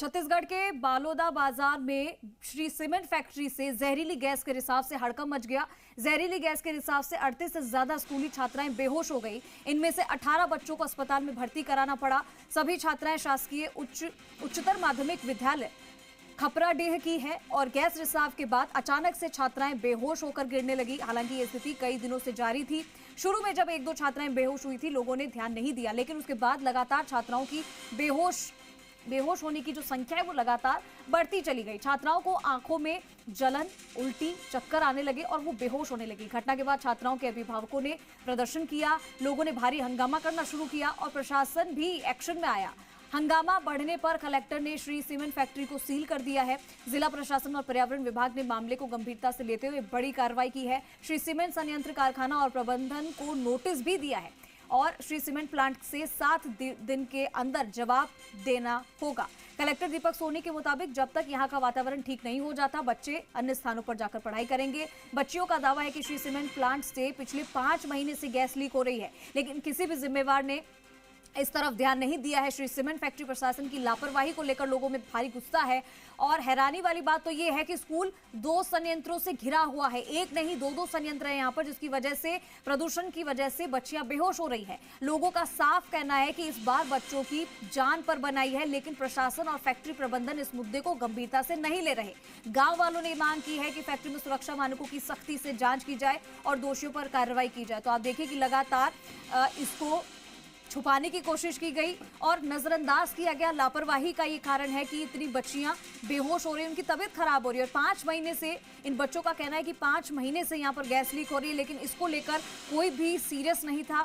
छत्तीसगढ़ के बालोदा बाजार में श्री सीमेंट फैक्ट्री से जहरीली गैस के रिसाव से हड़कंप मच गया। जहरीली गैस के रिसाव से 38 से ज्यादा स्कूली छात्राएं बेहोश हो गई। इनमें से 18 बच्चों को अस्पताल में भर्ती कराना पड़ा। सभी छात्राएं शासकीय उच्चतर माध्यमिक विद्यालय खपराडीह की है और गैस रिसाव के बाद अचानक से छात्राएं बेहोश होकर गिरने लगी। हालांकि ये स्थिति कई दिनों से जारी थी। शुरू में जब एक दो छात्राएं बेहोश हुई थी, लोगों ने ध्यान नहीं दिया, लेकिन उसके बाद लगातार छात्राओं की बेहोश होने की जो संख्या है वो लगातार बढ़ती चली गई। छात्राओं को आंखों में जलन, उल्टी, चक्कर आने लगे और वो बेहोश होने लगी। घटना के बाद छात्राओं के अभिभावकों ने प्रदर्शन किया, लोगों ने भारी हंगामा करना शुरू किया और प्रशासन भी एक्शन में आया। हंगामा बढ़ने पर कलेक्टर ने श्री सीमेंट फैक्ट्री को सील कर दिया है। जिला प्रशासन और पर्यावरण विभाग ने मामले को गंभीरता से लेते हुए बड़ी कार्रवाई की है। श्री सीमेंट संयंत्र कारखाना और प्रबंधन को नोटिस भी दिया है और श्री सीमेंट प्लांट से 7 दिन के अंदर जवाब देना होगा। कलेक्टर दीपक सोनी के मुताबिक जब तक यहां का वातावरण ठीक नहीं हो जाता, बच्चे अन्य स्थानों पर जाकर पढ़ाई करेंगे। बच्चियों का दावा है कि श्री सीमेंट प्लांट से पिछले 5 महीने से गैस लीक हो रही है, लेकिन किसी भी जिम्मेवार ने इस तरफ ध्यान नहीं दिया है। श्री सीमेंट फैक्ट्री प्रशासन की लापरवाही को लेकर लोगों में भारी गुस्सा है और हैरानी वाली बात तो यह है कि स्कूल 2 संयंत्रों से घिरा हुआ है। एक नहीं, 2 संयंत्र है यहाँ पर, जिसकी वजह से प्रदूषण की वजह से बच्चियां बेहोश हो रही है। लोगों का साफ कहना है कि इस बार बच्चों की जान पर बनाई है, लेकिन प्रशासन और फैक्ट्री प्रबंधन इस मुद्दे को गंभीरता से नहीं ले रहे। गांव वालों ने मांग की है कि फैक्ट्री में सुरक्षा मानकों की सख्ती से जांच की जाए और दोषियों पर कार्रवाई की जाए। तो आप देखिए कि लगातार इसको छुपाने की कोशिश की गई और नजरअंदाज किया गया। लापरवाही का ये कारण है कि इतनी बच्चियां बेहोश हो रही हैं, उनकी तबीयत खराब हो रही है। और 5 महीने से इन बच्चों का कहना है कि 5 महीने से यहाँ पर गैस लीक हो रही है, लेकिन इसको लेकर कोई भी सीरियस नहीं था।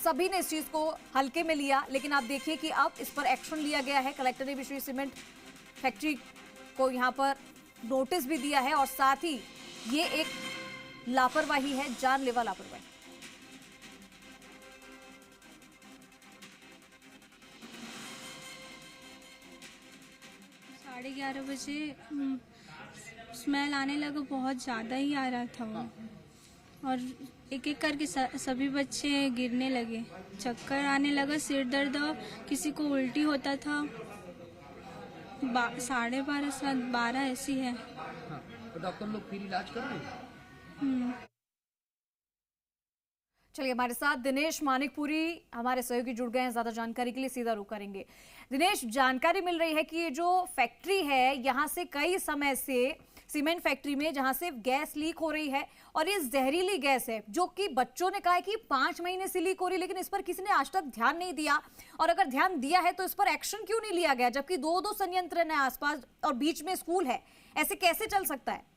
सभी ने इस चीज को हल्के में लिया, लेकिन आप देखिए कि अब इस पर एक्शन लिया गया है। कलेक्टर ने भी श्री सीमेंट फैक्ट्री को यहाँ पर नोटिस भी दिया है और साथ ही ये एक लापरवाही है, जानलेवा लापरवाही। 11:30 बजे स्मेल आने लगा, बहुत ज़्यादा ही आ रहा था वो, और एक एक करके सभी बच्चे गिरने लगे, चक्कर आने लगा, सिर दर्द, किसी को उल्टी होता था। 12:30 से 12 ऐसी है। हाँ, तो डॉक्टर लोग फिर इलाज कर रहे हैं। चलिए, हमारे साथ दिनेश मानिकपुरी हमारे सहयोगी जुड़ गए हैं। ज्यादा जानकारी के लिए सीधा रुख करेंगे। दिनेश, जानकारी मिल रही है कि ये जो फैक्ट्री है, यहाँ से कई समय से सीमेंट फैक्ट्री में जहां से गैस लीक हो रही है और ये जहरीली गैस है, जो कि बच्चों ने कहा है कि 5 महीने से लीक हो रही है, लेकिन इस पर किसी ने आज तक ध्यान नहीं दिया। और अगर ध्यान दिया है तो इस पर एक्शन क्यों नहीं लिया गया, जबकि 2 संयंत्र है आसपास और बीच में स्कूल है? ऐसे कैसे चल सकता है?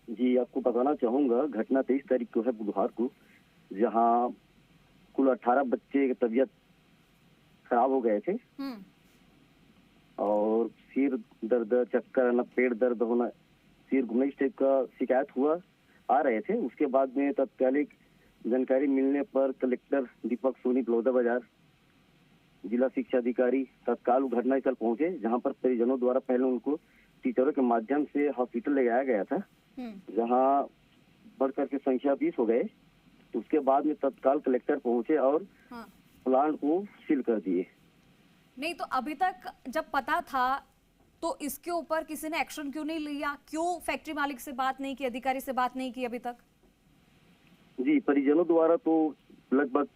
जी, आपको बताना चाहूंगा, घटना 23 तारीख को है, बुधवार को, जहां कुल 18 बच्चे की तबीयत खराब हो गए थे और सिर दर्द, चक्कर आना, पेट दर्द होना, सिर घूमने इस टाइप का शिकायत आ रहे थे। उसके बाद में तत्कालिक जानकारी मिलने पर कलेक्टर दीपक सोनी बलौदा बाजार, जिला शिक्षा अधिकारी तत्काल घटनास्थल पहुंचे, जहां पर परिजनों द्वारा पहले उनको टीचरों के माध्यम से हॉस्पिटल ले जाया गया था, जहां बढ़कर के संख्या 20 हो गए। उसके बाद में तत्काल कलेक्टर पहुंचे और प्लांट को सील कर दिए। नहीं तो अभी तक जब पता था तो इसके ऊपर किसी ने एक्शन क्यों नहीं लिया? क्यों फैक्ट्री मालिक से बात नहीं की, अधिकारी से बात नहीं की अभी तक? जी, परिजनों द्वारा तो लगभग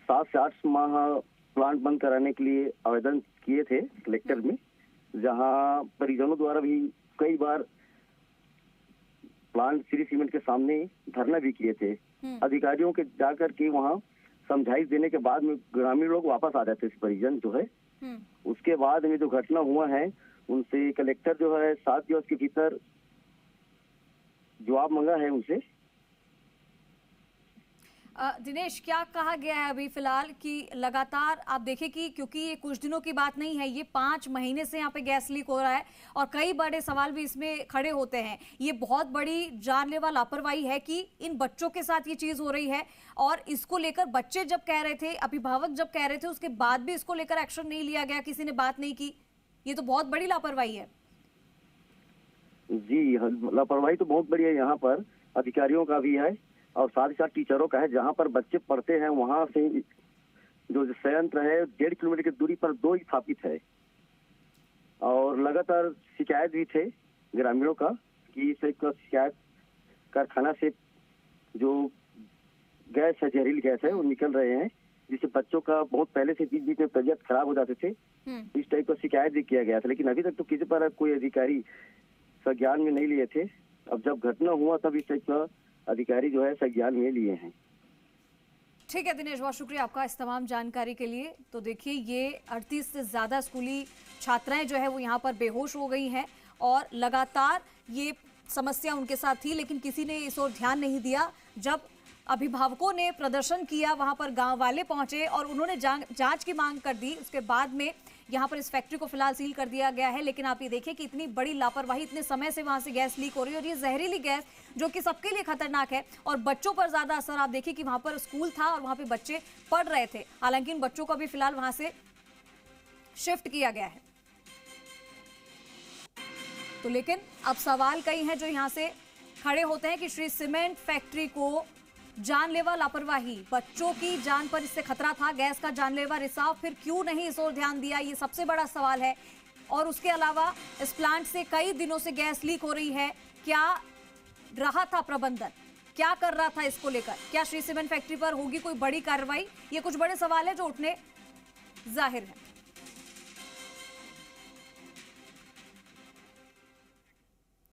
7 से 8 माह प्लांट बंद कराने के लिए आवेदन किए थे कलेक्टर में, जहां परिजनों द्वारा भी कई बार प्लांट श्री सीमेंट के सामने धरना भी किए थे। अधिकारियों के जाकर के वहां समझाइश देने के बाद में ग्रामीण लोग वापस आ जाते थे, परिजन जो है। उसके बाद में जो घटना हुआ है, उनसे कलेक्टर जो है 7 दिवस के भीतर जवाब मांगा है उनसे। दिनेश, क्या कहा गया है अभी फिलहाल कि लगातार आप देखें कि क्योंकि ये कुछ दिनों की बात नहीं है, ये 5 महीने से यहाँ पे गैस लीक हो रहा है और कई बड़े सवाल भी इसमें खड़े होते हैं। ये बहुत बड़ी जानलेवा लापरवाही है कि इन बच्चों के साथ ये चीज हो रही है और इसको लेकर बच्चे जब कह रहे थे, अभिभावक जब कह रहे थे, उसके बाद भी इसको लेकर एक्शन नहीं लिया गया, किसी ने बात नहीं की। ये तो बहुत बड़ी लापरवाही है। जी, लापरवाही तो बहुत बड़ी है, यहाँ पर अधिकारियों का भी है और साथ ही साथ टीचरों का है। जहाँ पर बच्चे पढ़ते हैं वहाँ से जो संयंत्र है 1.5 किलोमीटर की दूरी पर 2 स्थापित है और लगातार शिकायत भी थे ग्रामीणों का कि इस एक शिकायत कारखाना से जो गैस है, जहरीली गैस है, वो निकल रहे हैं, जिससे बच्चों का बहुत पहले से बीच बीच में तबियत खराब हो जाते थे। इस टाइप का शिकायत भी किया गया था, लेकिन अभी तक तो किसी पर कोई अधिकारी संज्ञान में नहीं लिए थे। अब जब घटना हुआ तब इस टाइप का अधिकारी जो है संज्ञान में लिए हैं। ठीक है दिनेश, बहुत शुक्रिया आपका इस तमाम जानकारी के लिए। तो देखिए, ये 38 से ज़्यादा स्कूली छात्राएं जो है वो यहाँ पर बेहोश हो गई हैं और लगातार ये समस्या उनके साथ थी, लेकिन किसी ने इस ओर ध्यान नहीं दिया। जब अभिभावकों ने प्रदर्शन किया, वहां पर गांव वाले पहुंचे और उन्होंने जांच की मांग कर दी। उसके बाद में यहां पर इस फैक्ट्री को फिलहाल सील कर दिया गया है। लेकिन आप ये देखिए कि इतनी बड़ी लापरवाही, इतने समय से वहां से गैस लीक हो रही है और ये जहरीली गैस जो कि सबके लिए खतरनाक है और बच्चों पर ज्यादा असर। आप देखिए कि वहां पर स्कूल था और वहां पे बच्चे पढ़ रहे थे, हालांकि इन बच्चों को भी फिलहाल वहां से शिफ्ट किया गया है। तो लेकिन अब सवाल कई हैं जो यहां से खड़े होते हैं कि श्री सीमेंट फैक्ट्री को जानलेवा लापरवाही, बच्चों की जान पर इससे खतरा था, गैस का जानलेवा रिसाव, फिर क्यों नहीं इस ओर ध्यान दिया, ये सबसे बड़ा सवाल है। और उसके अलावा इस प्लांट से कई दिनों से गैस लीक हो रही है, क्या रहा था प्रबंधन, क्या कर रहा था इसको लेकर, क्या श्री सीमेंट फैक्ट्री पर होगी कोई बड़ी कार्रवाई? ये कुछ बड़े सवाल है जो उठने जाहिर है।